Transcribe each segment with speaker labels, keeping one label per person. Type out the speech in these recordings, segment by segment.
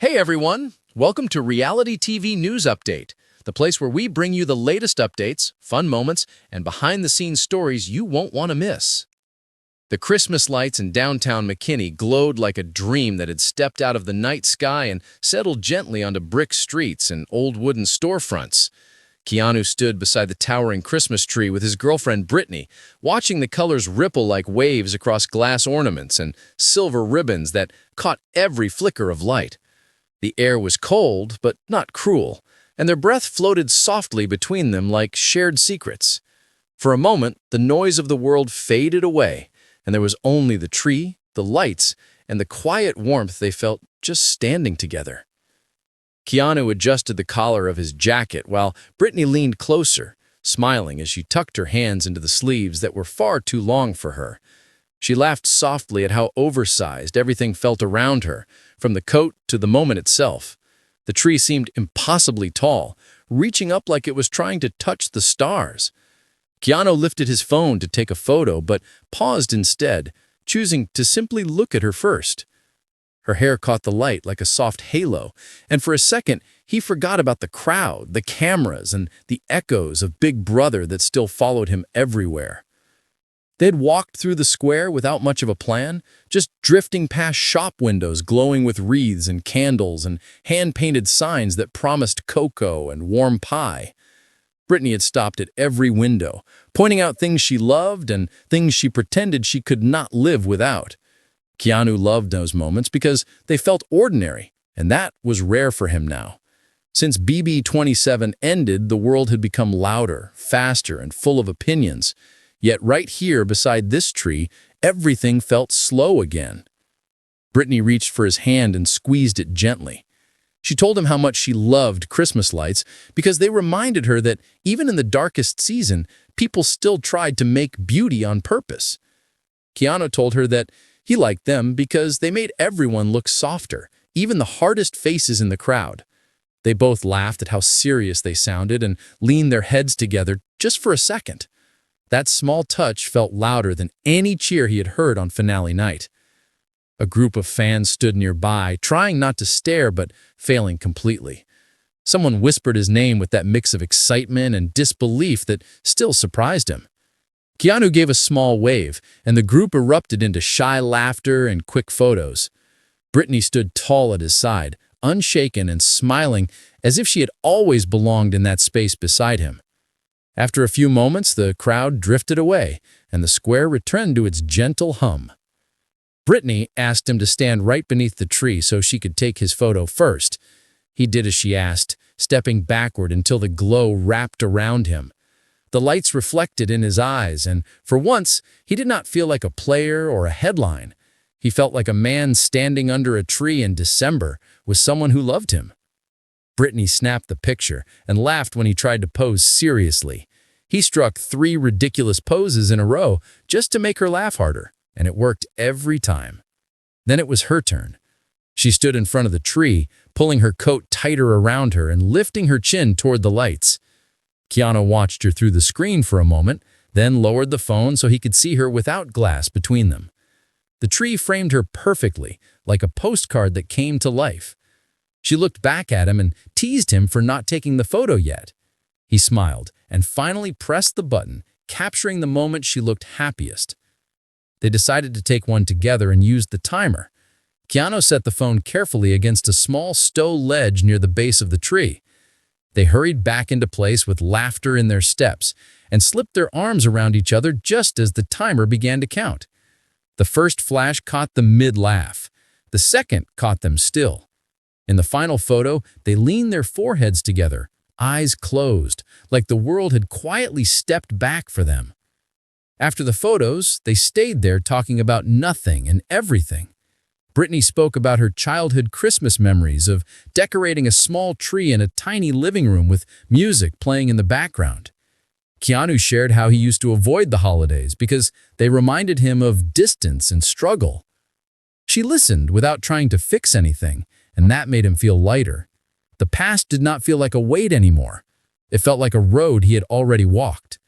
Speaker 1: Hey everyone! Welcome to Reality TV News Update, the place where we bring you the latest updates, fun moments, and behind-the-scenes stories you won't want to miss. The Christmas lights in downtown McKinney glowed like a dream that had stepped out of the night sky and settled gently onto brick streets and old wooden storefronts. Keanu stood beside the towering Christmas tree with his girlfriend Britnee, watching the colors ripple like waves across glass ornaments and silver ribbons that caught every flicker of light. The air was cold, but not cruel, and their breath floated softly between them like shared secrets. For a moment, the noise of the world faded away, and there was only the tree, the lights, and the quiet warmth they felt just standing together. Keanu adjusted the collar of his jacket while Britnee leaned closer, smiling as she tucked her hands into the sleeves that were far too long for her. She laughed softly at how oversized everything felt around her, from the coat to the moment itself. The tree seemed impossibly tall, reaching up like it was trying to touch the stars. Keanu lifted his phone to take a photo, but paused instead, choosing to simply look at her first. Her hair caught the light like a soft halo, and for a second, he forgot about the crowd, the cameras, and the echoes of Big Brother that still followed him everywhere. They had walked through the square without much of a plan, just drifting past shop windows glowing with wreaths and candles and hand-painted signs that promised cocoa and warm pie. Britnee had stopped at every window, pointing out things she loved and things she pretended she could not live without. Keanu loved those moments because they felt ordinary, and that was rare for him now. Since BB27 ended, the world had become louder, faster, and full of opinions. Yet right here beside this tree, everything felt slow again. Britnee reached for his hand and squeezed it gently. She told him how much she loved Christmas lights because they reminded her that even in the darkest season, people still tried to make beauty on purpose. Keanu told her that he liked them because they made everyone look softer, even the hardest faces in the crowd. They both laughed at how serious they sounded and leaned their heads together just for a second. That small touch felt louder than any cheer he had heard on finale night. A group of fans stood nearby, trying not to stare but failing completely. Someone whispered his name with that mix of excitement and disbelief that still surprised him. Keanu gave a small wave, and the group erupted into shy laughter and quick photos. Britnee stood tall at his side, unshaken and smiling as if she had always belonged in that space beside him. After a few moments, the crowd drifted away, and the square returned to its gentle hum. Britnee asked him to stand right beneath the tree so she could take his photo first. He did as she asked, stepping backward until the glow wrapped around him. The lights reflected in his eyes, and for once, he did not feel like a player or a headline. He felt like a man standing under a tree in December with someone who loved him. Britnee snapped the picture and laughed when he tried to pose seriously. He struck 3 ridiculous poses in a row just to make her laugh harder, and it worked every time. Then it was her turn. She stood in front of the tree, pulling her coat tighter around her and lifting her chin toward the lights. Keanu watched her through the screen for a moment, then lowered the phone so he could see her without glass between them. The tree framed her perfectly, like a postcard that came to life. She looked back at him and teased him for not taking the photo yet. He smiled and finally pressed the button, capturing the moment she looked happiest. They decided to take one together and used the timer. Keanu set the phone carefully against a small stone ledge near the base of the tree. They hurried back into place with laughter in their steps and slipped their arms around each other just as the timer began to count. The first flash caught them mid-laugh. The second caught them still. In the final photo, they leaned their foreheads together, eyes closed, like the world had quietly stepped back for them. After the photos, they stayed there talking about nothing and everything. Britnee spoke about her childhood Christmas memories of decorating a small tree in a tiny living room with music playing in the background. Keanu shared how he used to avoid the holidays because they reminded him of distance and struggle. She listened without trying to fix anything, and that made him feel lighter. The past did not feel like a weight anymore. It felt like a road he had already walked.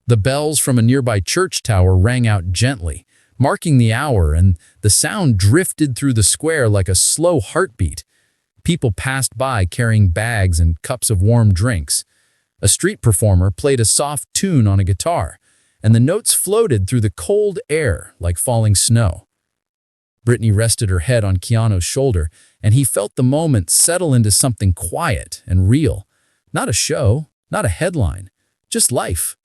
Speaker 1: The bells from a nearby church tower rang out gently, marking the hour, and the sound drifted through the square like a slow heartbeat. People passed by carrying bags and cups of warm drinks. A street performer played a soft tune on a guitar, and the notes floated through the cold air like falling snow. Britnee rested her head on Keanu's shoulder, and he felt the moment settle into something quiet and real. Not a show, not a headline, just life.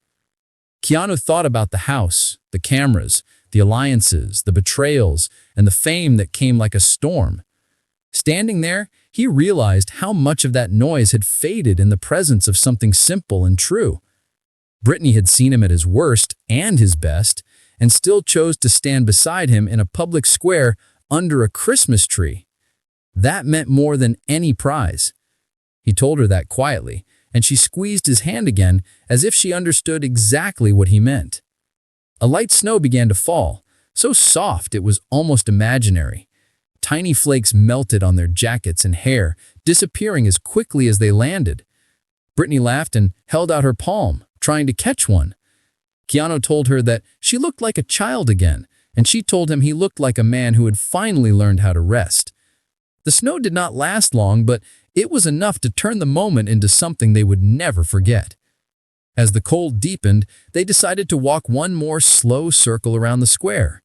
Speaker 1: Keanu thought about the house, the cameras, the alliances, the betrayals, and the fame that came like a storm. Standing there, he realized how much of that noise had faded in the presence of something simple and true. Britnee had seen him at his worst and his best, and still chose to stand beside him in a public square under a Christmas tree. That meant more than any prize. He told her that quietly, and she squeezed his hand again as if she understood exactly what he meant. A light snow began to fall, so soft it was almost imaginary. Tiny flakes melted on their jackets and hair, disappearing as quickly as they landed. Britnee laughed and held out her palm, trying to catch one. Keanu told her that she looked like a child again, and she told him he looked like a man who had finally learned how to rest. The snow did not last long, but it was enough to turn the moment into something they would never forget. As the cold deepened, they decided to walk one more slow circle around the square.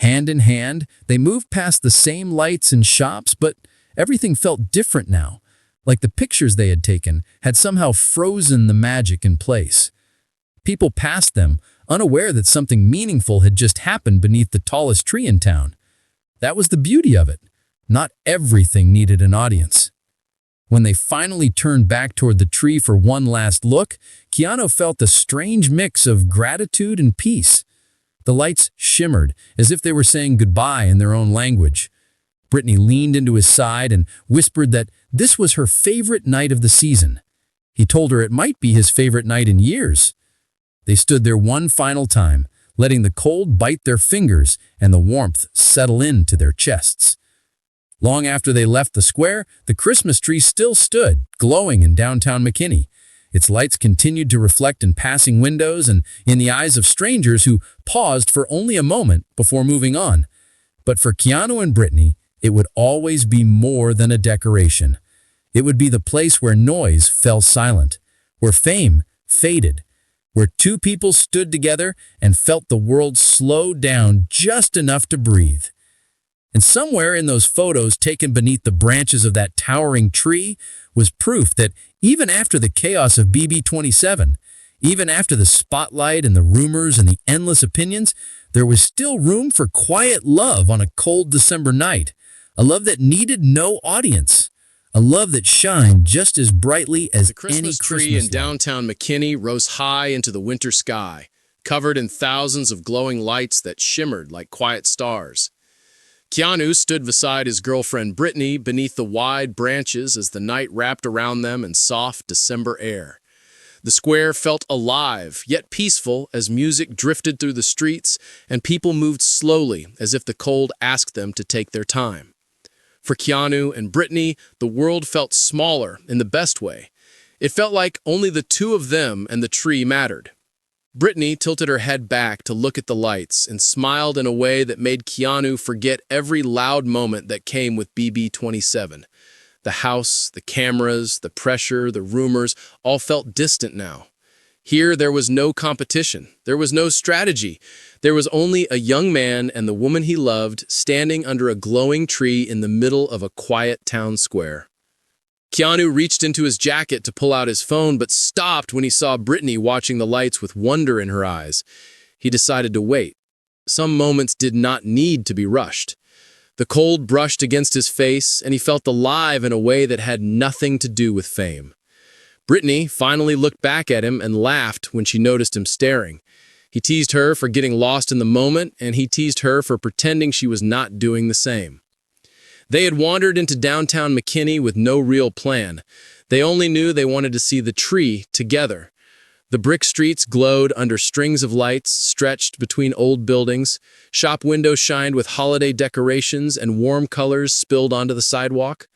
Speaker 1: Hand in hand, they moved past the same lights and shops, but everything felt different now, like the pictures they had taken had somehow frozen the magic in place. People passed them, unaware that something meaningful had just happened beneath the tallest tree in town. That was the beauty of it. Not everything needed an audience. When they finally turned back toward the tree for one last look, Keanu felt a strange mix of gratitude and peace. The lights shimmered, as if they were saying goodbye in their own language. Britnee leaned into his side and whispered that this was her favorite night of the season. He told her it might be his favorite night in years. They stood there one final time, letting the cold bite their fingers and the warmth settle into their chests. Long after they left the square, the Christmas tree still stood, glowing in downtown McKinney. Its lights continued to reflect in passing windows and in the eyes of strangers who paused for only a moment before moving on. But for Keanu and Britnee, it would always be more than a decoration. It would be the place where noise fell silent, where fame faded, where two people stood together and felt the world slow down just enough to breathe. And somewhere in those photos taken beneath the branches of that towering tree was proof that even after the chaos of BB27, even after the spotlight and the rumors and the endless opinions, there was still room for quiet love on a cold December night, a love that needed no audience, a love that shined just as brightly as
Speaker 2: The Christmas
Speaker 1: any
Speaker 2: tree
Speaker 1: Christmas
Speaker 2: in
Speaker 1: light.
Speaker 2: downtown McKinney rose high into the winter sky, covered in thousands of glowing lights that shimmered like quiet stars. Keanu stood beside his girlfriend Britnee beneath the wide branches as the night wrapped around them in soft December air. The square felt alive, yet peaceful, as music drifted through the streets and people moved slowly as if the cold asked them to take their time. For Keanu and Britnee, the world felt smaller in the best way. It felt like only the two of them and the tree mattered. Britnee tilted her head back to look at the lights and smiled in a way that made Keanu forget every loud moment that came with BB27. The house, the cameras, the pressure, the rumors all felt distant now. Here there was no competition. There was no strategy. There was only a young man and the woman he loved standing under a glowing tree in the middle of a quiet town square. Keanu reached into his jacket to pull out his phone, but stopped when he saw Britnee watching the lights with wonder in her eyes. He decided to wait. Some moments did not need to be rushed. The cold brushed against his face, and he felt alive in a way that had nothing to do with fame. Britnee finally looked back at him and laughed when she noticed him staring. He teased her for getting lost in the moment, and he teased her for pretending she was not doing the same. They had wandered into downtown McKinney with no real plan. They only knew they wanted to see the tree together. The brick streets glowed under strings of lights stretched between old buildings. Shop windows shined with holiday decorations and warm colors spilled onto the sidewalk.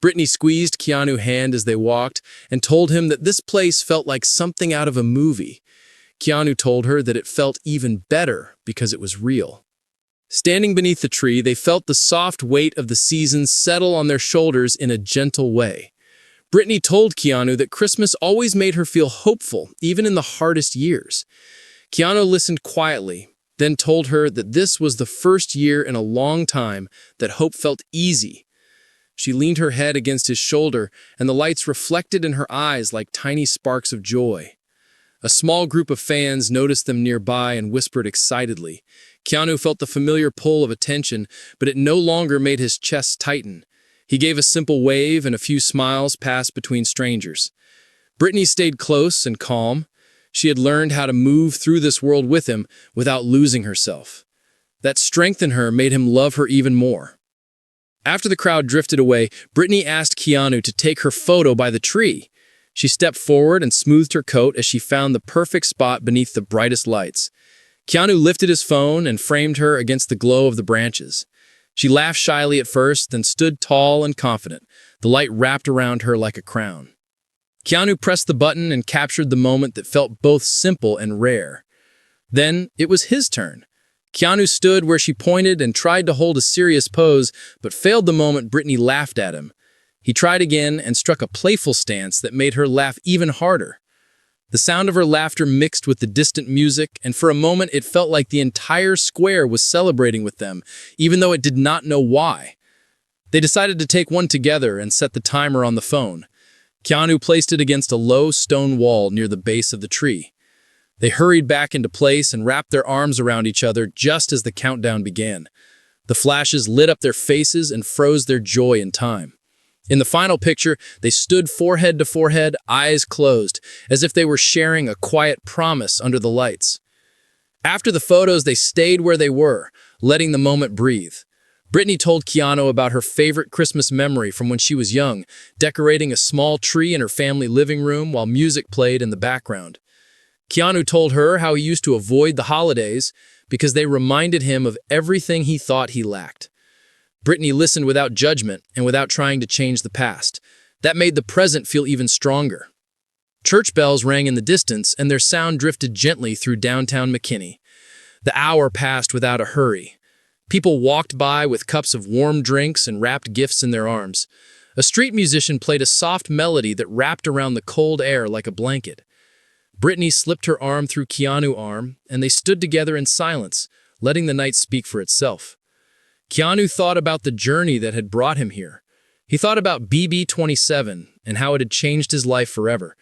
Speaker 2: Britnee squeezed Keanu's hand as they walked and told him that this place felt like something out of a movie. Keanu told her that it felt even better because it was real. Standing beneath the tree, they felt the soft weight of the season settle on their shoulders in a gentle way. Britnee told Keanu that Christmas always made her feel hopeful, even in the hardest years. Keanu listened quietly, then told her that this was the first year in a long time that hope felt easy. She leaned her head against his shoulder, and the lights reflected in her eyes like tiny sparks of joy. A small group of fans noticed them nearby and whispered excitedly. Keanu felt the familiar pull of attention, but it no longer made his chest tighten. He gave a simple wave, and a few smiles passed between strangers. Britnee stayed close and calm. She had learned how to move through this world with him without losing herself. That strength in her made him love her even more. After the crowd drifted away, Britnee asked Keanu to take her photo by the tree. She stepped forward and smoothed her coat as she found the perfect spot beneath the brightest lights. Keanu lifted his phone and framed her against the glow of the branches. She laughed shyly at first, then stood tall and confident, the light wrapped around her like a crown. Keanu pressed the button and captured the moment that felt both simple and rare. Then it was his turn. Keanu stood where she pointed and tried to hold a serious pose, but failed the moment Britnee laughed at him. He tried again and struck a playful stance that made her laugh even harder. The sound of her laughter mixed with the distant music, and for a moment it felt like the entire square was celebrating with them, even though it did not know why. They decided to take one together and set the timer on the phone. Keanu placed it against a low stone wall near the base of the tree. They hurried back into place and wrapped their arms around each other just as the countdown began. The flashes lit up their faces and froze their joy in time. In the final picture, they stood forehead to forehead, eyes closed, as if they were sharing a quiet promise under the lights. After the photos, they stayed where they were, letting the moment breathe. Britnee told Keanu about her favorite Christmas memory from when she was young, decorating a small tree in her family living room while music played in the background. Keanu told her how he used to avoid the holidays because they reminded him of everything he thought he lacked. Britnee listened without judgment and without trying to change the past. That made the present feel even stronger. Church bells rang in the distance, and their sound drifted gently through downtown McKinney. The hour passed without a hurry. People walked by with cups of warm drinks and wrapped gifts in their arms. A street musician played a soft melody that wrapped around the cold air like a blanket. Britnee slipped her arm through Keanu's arm, and they stood together in silence, letting the night speak for itself. Keanu thought about the journey that had brought him here. He thought about BB-27 and how it had changed his life forever.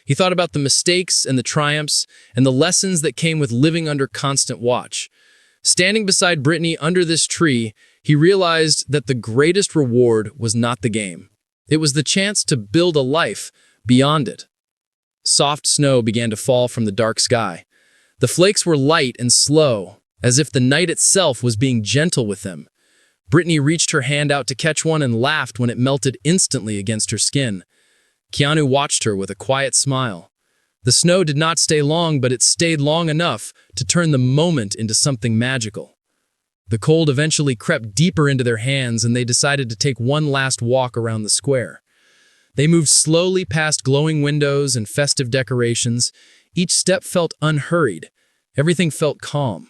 Speaker 2: He thought about the mistakes and the triumphs and the lessons that came with living under constant watch. Standing beside Britnee under this tree, he realized that the greatest reward was not the game. It was the chance to build a life beyond it. Soft snow began to fall from the dark sky. The flakes were light and slow, as if the night itself was being gentle with them. Britnee reached her hand out to catch one and laughed when it melted instantly against her skin. Keanu watched her with a quiet smile. The snow did not stay long, but it stayed long enough to turn the moment into something magical. The cold eventually crept deeper into their hands, and they decided to take one last walk around the square. They moved slowly past glowing windows and festive decorations. Each step felt unhurried. Everything felt calm.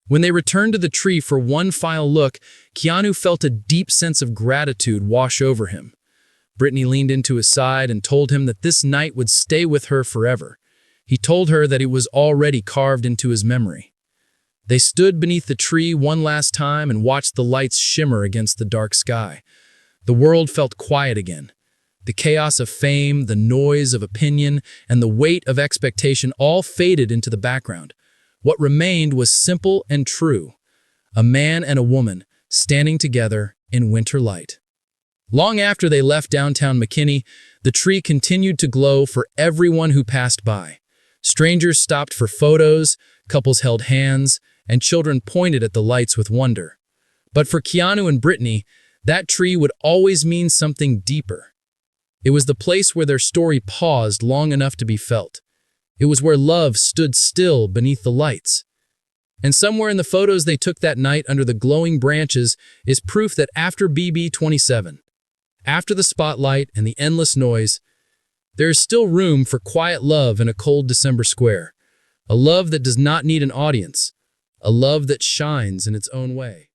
Speaker 2: When they returned to the tree for one final look, Keanu felt a deep sense of gratitude wash over him. Britnee leaned into his side and told him that this night would stay with her forever. He told her that it was already carved into his memory. They stood beneath the tree one last time and watched the lights shimmer against the dark sky. The world felt quiet again. The chaos of fame, the noise of opinion, and the weight of expectation all faded into the background. What remained was simple and true: a man and a woman standing together in winter light. Long after they left downtown McKinney, the tree continued to glow for everyone who passed by. Strangers stopped for photos, couples held hands, and children pointed at the lights with wonder. But for Keanu and Britnee, that tree would always mean something deeper. It was the place where their story paused long enough to be felt. It was where love stood still beneath the lights. And somewhere in the photos they took that night under the glowing branches is proof that after BB-27, after the spotlight and the endless noise, there is still room for quiet love in a cold December square. A love that does not need an audience, a love that shines in its own way.